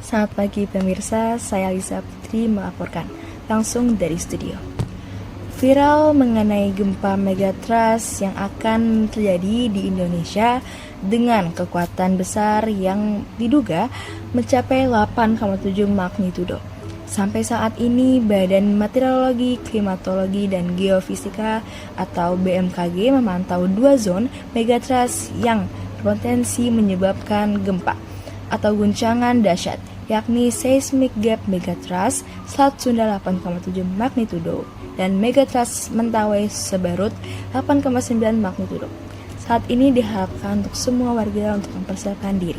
Selamat pagi pemirsa, saya Lisa Putri melaporkan langsung dari studio. Viral mengenai gempa megatrust yang akan terjadi di Indonesia dengan kekuatan besar yang diduga mencapai 8,7 magnitudo. Sampai saat ini, Badan Meteorologi, Klimatologi, dan Geofisika atau BMKG memantau 2 zona megatrust yang berpotensi menyebabkan gempa atau guncangan dahsyat, yakni Seismic Gap Megatrust Selat Sunda 8,7 magnitudo dan Megatrust Mentawai Sebarut 8,9 magnitudo. Saat ini diharapkan untuk semua warga untuk mempersiapkan diri.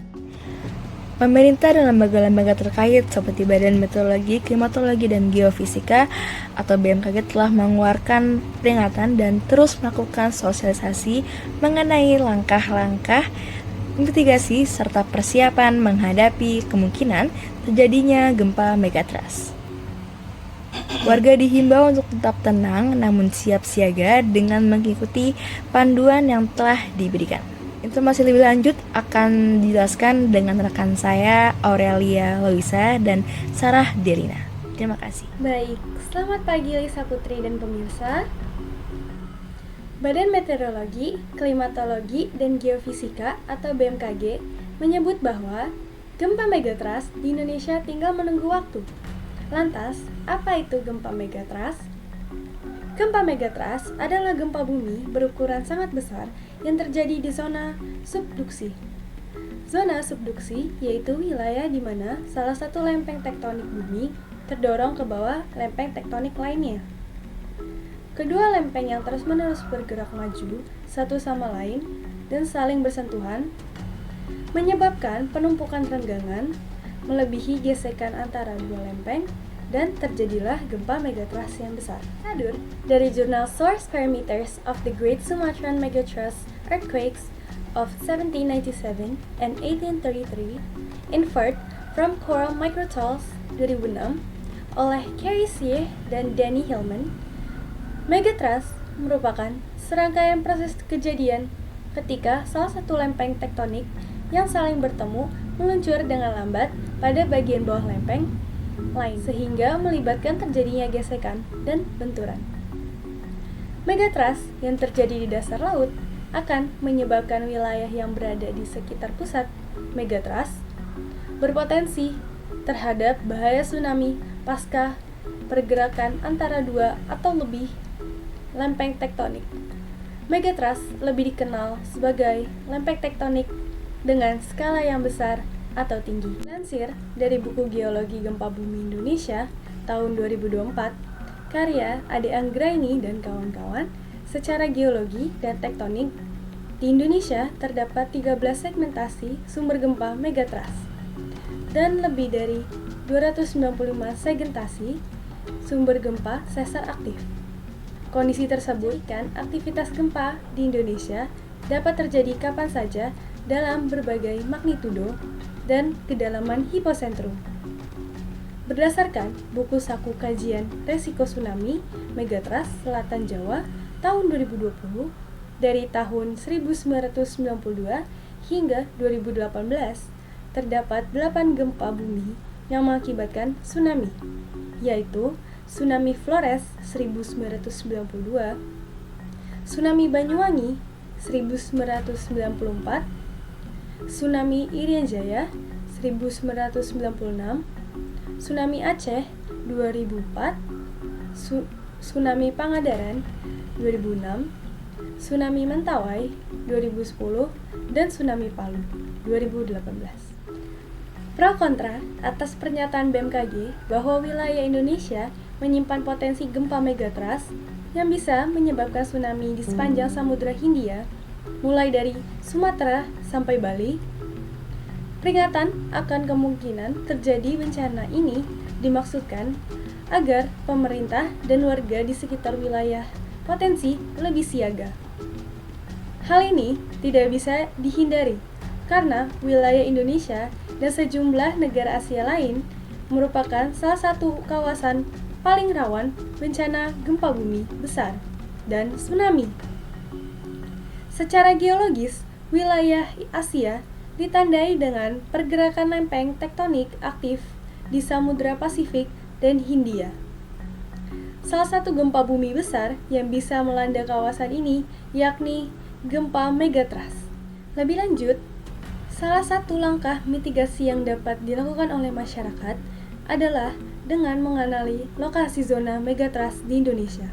Pemerintah dan lembaga-lembaga terkait seperti Badan Meteorologi, Klimatologi, dan Geofisika atau BMKG telah mengeluarkan peringatan dan terus melakukan sosialisasi mengenai langkah-langkah mitigasi serta persiapan menghadapi kemungkinan terjadinya gempa megatrust. Warga dihimbau untuk tetap tenang namun siap siaga dengan mengikuti panduan yang telah diberikan. Informasi lebih lanjut akan dijelaskan dengan rekan saya Aurelia Loisa dan Sarah Delina. Terima kasih. Baik, selamat pagi Lisa Putri dan pemirsa. Badan Meteorologi, Klimatologi, dan Geofisika atau BMKG menyebut bahwa gempa megatrust di Indonesia tinggal menunggu waktu. Lantas, apa itu gempa megatrust? Gempa megatrust adalah gempa bumi berukuran sangat besar yang terjadi di zona subduksi. Zona subduksi yaitu wilayah di mana salah satu lempeng tektonik bumi terdorong ke bawah lempeng tektonik lainnya. Kedua lempeng yang terus-menerus bergerak maju satu sama lain dan saling bersentuhan menyebabkan penumpukan renggangan melebihi gesekan antara dua lempeng dan terjadilah gempa megatrust yang besar. Hadir dari jurnal Source Parameters of the Great Sumatran Megatrust Earthquakes of 1797 and 1833 inferred from Coral Microtools 2006 oleh Carrie Sear dan Danny Hillman. Megatrust merupakan serangkaian proses kejadian ketika salah satu lempeng tektonik yang saling bertemu meluncur dengan lambat pada bagian bawah lempeng lain sehingga melibatkan terjadinya gesekan dan benturan. Megatrust yang terjadi di dasar laut akan menyebabkan wilayah yang berada di sekitar pusat megatrust berpotensi terhadap bahaya tsunami pasca pergerakan antara dua atau lebih lempeng tektonik. Megatrust lebih dikenal sebagai lempeng tektonik dengan skala yang besar atau tinggi. Lansir dari buku Geologi Gempa Bumi Indonesia tahun 2024, karya Ade Anggraini dan kawan-kawan, secara geologi dan tektonik, di Indonesia terdapat 13 segmentasi sumber gempa megatrust dan lebih dari 295 segmentasi sumber gempa sesar aktif. Kondisi tersebut kan aktivitas gempa di Indonesia dapat terjadi kapan saja dalam berbagai magnitudo dan kedalaman hiposentrum. Berdasarkan buku Saku Kajian Resiko Tsunami Megatrust Selatan Jawa tahun 2020 dari tahun 1992 hingga 2018 terdapat 8 gempa bumi yang mengakibatkan tsunami, yaitu Tsunami Flores 1992, Tsunami Banyuwangi 1994, Tsunami Irian Jaya 1996, Tsunami Aceh 2004, Tsunami Pangandaran 2006, Tsunami Mentawai 2010, dan Tsunami Palu 2018. Pro kontra atas pernyataan BMKG bahwa wilayah Indonesia menyimpan potensi gempa megatrust yang bisa menyebabkan tsunami di sepanjang Samudra Hindia, mulai dari Sumatera sampai Bali. Peringatan akan kemungkinan terjadi bencana ini dimaksudkan agar pemerintah dan warga di sekitar wilayah potensi lebih siaga. Hal ini tidak bisa dihindari karena wilayah Indonesia dan sejumlah negara Asia lain merupakan salah satu kawasan paling rawan bencana gempa bumi besar dan tsunami. Secara geologis, wilayah Asia ditandai dengan pergerakan lempeng tektonik aktif di Samudra Pasifik dan Hindia. Salah satu gempa bumi besar yang bisa melanda kawasan ini yakni gempa megatrust. Lebih lanjut, salah satu langkah mitigasi yang dapat dilakukan oleh masyarakat adalah dengan mengenali lokasi zona megatrust di Indonesia.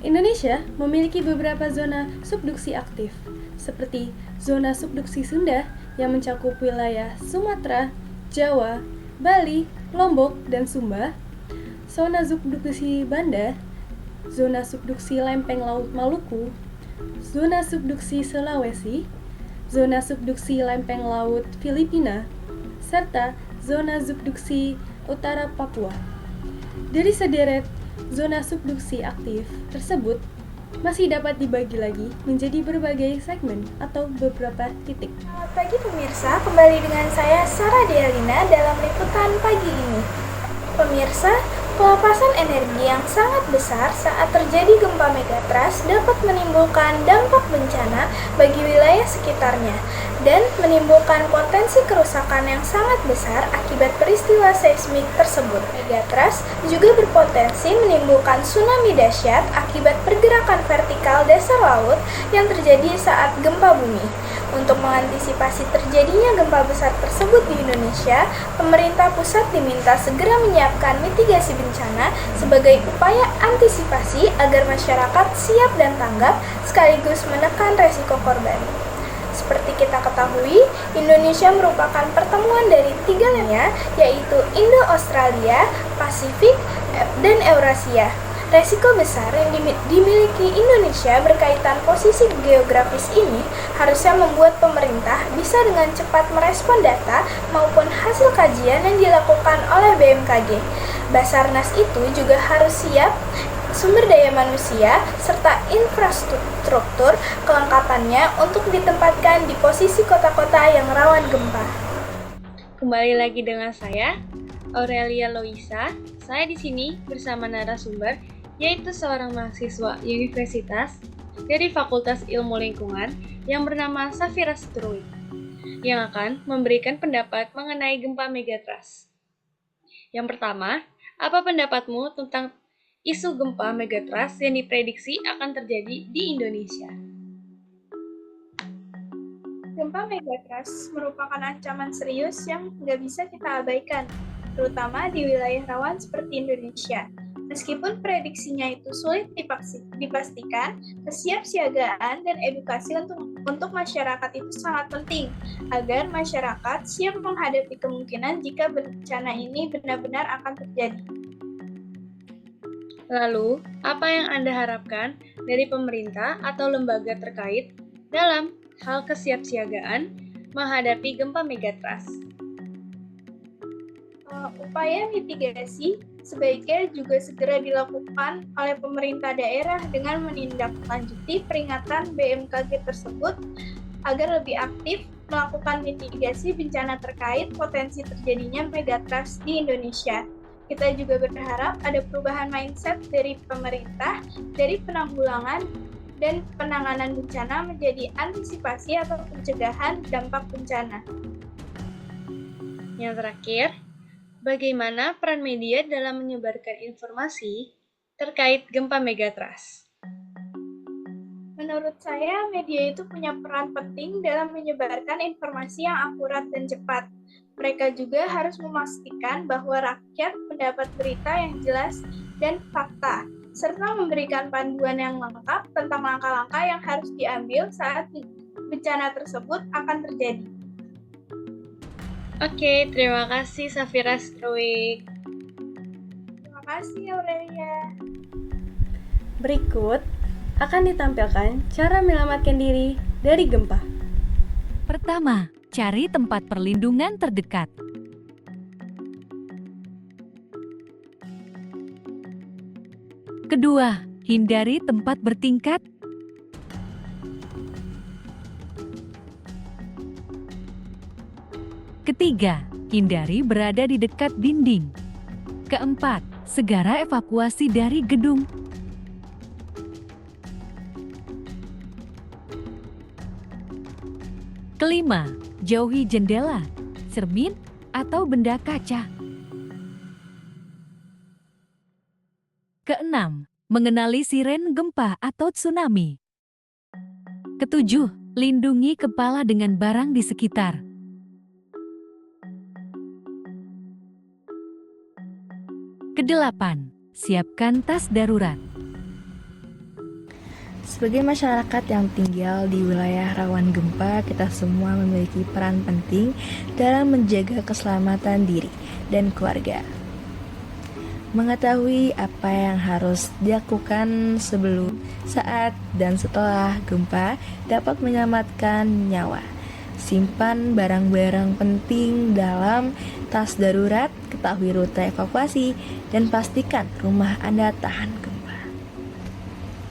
Indonesia memiliki beberapa zona subduksi aktif, seperti zona subduksi Sunda yang mencakup wilayah Sumatera, Jawa, Bali, Lombok, dan Sumba, zona subduksi Banda, zona subduksi Lempeng Laut Maluku, zona subduksi Sulawesi, zona subduksi Lempeng Laut Filipina, serta zona subduksi Utara Papua. Dari sederet zona subduksi aktif tersebut, masih dapat dibagi lagi menjadi berbagai segmen atau beberapa titik. Selamat pagi pemirsa, kembali dengan saya Sarah Dialina dalam liputan pagi ini. Pemirsa, pelepasan energi yang sangat besar saat terjadi gempa megatrust dapat menimbulkan dampak bencana bagi wilayah sekitarnya dan menimbulkan potensi kerusakan yang sangat besar akibat peristiwa seismik tersebut. Megatrust juga berpotensi menimbulkan tsunami dahsyat akibat pergerakan vertikal dasar laut yang terjadi saat gempa bumi. Untuk mengantisipasi terjadinya gempa besar tersebut di Indonesia, pemerintah pusat diminta segera menyiapkan mitigasi bencana sebagai upaya antisipasi agar masyarakat siap dan tanggap sekaligus menekan resiko korban. Seperti kita ketahui, Indonesia merupakan pertemuan dari tiga lainnya, yaitu Indo-Australia, Pasifik, dan Eurasia. Resiko besar yang dimiliki Indonesia berkaitan posisi geografis ini harusnya membuat pemerintah bisa dengan cepat merespon data maupun hasil kajian yang dilakukan oleh BMKG. Basarnas itu juga harus siap sumber daya manusia serta infrastruktur kelengkapannya untuk ditempatkan di posisi kota-kota yang rawan gempa. Kembali lagi dengan saya, Aurelia Loisa. Saya di sini bersama narasumber, yaitu seorang mahasiswa universitas dari Fakultas Ilmu Lingkungan yang bernama Safira Struik, yang akan memberikan pendapat mengenai gempa megatrust. Yang pertama, apa pendapatmu tentang isu gempa megatrust yang diprediksi akan terjadi di Indonesia? Gempa megatrust merupakan ancaman serius yang nggak bisa kita abaikan, terutama di wilayah rawan seperti Indonesia. Meskipun prediksinya itu sulit dipastikan, kesiapsiagaan dan edukasi untuk masyarakat itu sangat penting agar masyarakat siap menghadapi kemungkinan jika bencana ini benar-benar akan terjadi. Lalu, apa yang Anda harapkan dari pemerintah atau lembaga terkait dalam hal kesiapsiagaan menghadapi gempa megatrust? Upaya mitigasi sebaiknya juga segera dilakukan oleh pemerintah daerah dengan menindaklanjuti peringatan BMKG tersebut agar lebih aktif melakukan mitigasi bencana terkait potensi terjadinya megatrust di Indonesia. Kita juga berharap ada perubahan mindset dari pemerintah dari penanggulangan dan penanganan bencana menjadi antisipasi atau pencegahan dampak bencana. Yang terakhir, bagaimana peran media dalam menyebarkan informasi terkait gempa megatrust? Menurut saya, media itu punya peran penting dalam menyebarkan informasi yang akurat dan cepat. Mereka juga harus memastikan bahwa rakyat mendapat berita yang jelas dan fakta, serta memberikan panduan yang lengkap tentang langkah-langkah yang harus diambil saat bencana tersebut akan terjadi. Oke, terima kasih Safira Struik. Terima kasih Aurelia. Berikut akan ditampilkan cara menyelamatkan diri dari gempa. Pertama, cari tempat perlindungan terdekat. Kedua, hindari tempat bertingkat. Ketiga, hindari berada di dekat dinding. Keempat, segera evakuasi dari gedung. Kelima, Jauhi jendela, cermin, atau benda kaca. Keenam, mengenali siren gempa atau tsunami. Ketujuh, lindungi kepala dengan barang di sekitar. Kedelapan, siapkan tas darurat. Sebagai masyarakat yang tinggal di wilayah rawan gempa, kita semua memiliki peran penting dalam menjaga keselamatan diri dan keluarga. Mengetahui apa yang harus dilakukan sebelum, saat, dan setelah gempa dapat menyelamatkan nyawa. Simpan barang-barang penting dalam tas darurat, ketahui rute evakuasi, dan pastikan rumah Anda tahan gempa.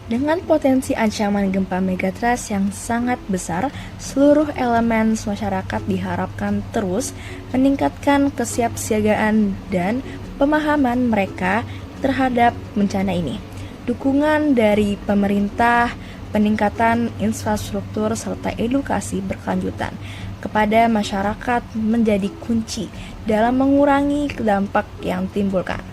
Dengan potensi ancaman gempa megatrust yang sangat besar, seluruh elemen masyarakat diharapkan terus meningkatkan kesiapsiagaan dan pemahaman mereka terhadap bencana ini. Dukungan dari pemerintah, peningkatan infrastruktur, serta edukasi berkelanjutan kepada masyarakat menjadi kunci dalam mengurangi dampak yang timbulkan.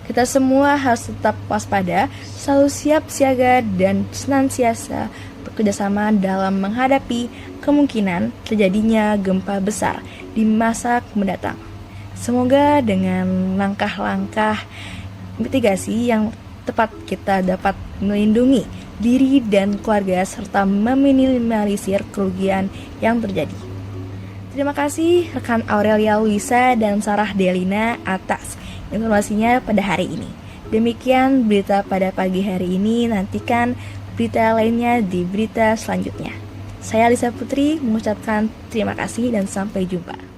Kita semua harus tetap waspada, selalu siap siaga, dan senantiasa bekerjasama dalam menghadapi kemungkinan terjadinya gempa besar di masa mendatang. Semoga dengan langkah-langkah mitigasi yang tepat kita dapat melindungi diri dan keluarga serta meminimalisir kerugian yang terjadi. Terima kasih rekan Aurelia Luisa dan Sarah Delina atas informasinya pada hari ini. Demikian berita pada pagi hari ini, nantikan berita lainnya di berita selanjutnya. Saya Lisa Putri mengucapkan terima kasih dan sampai jumpa.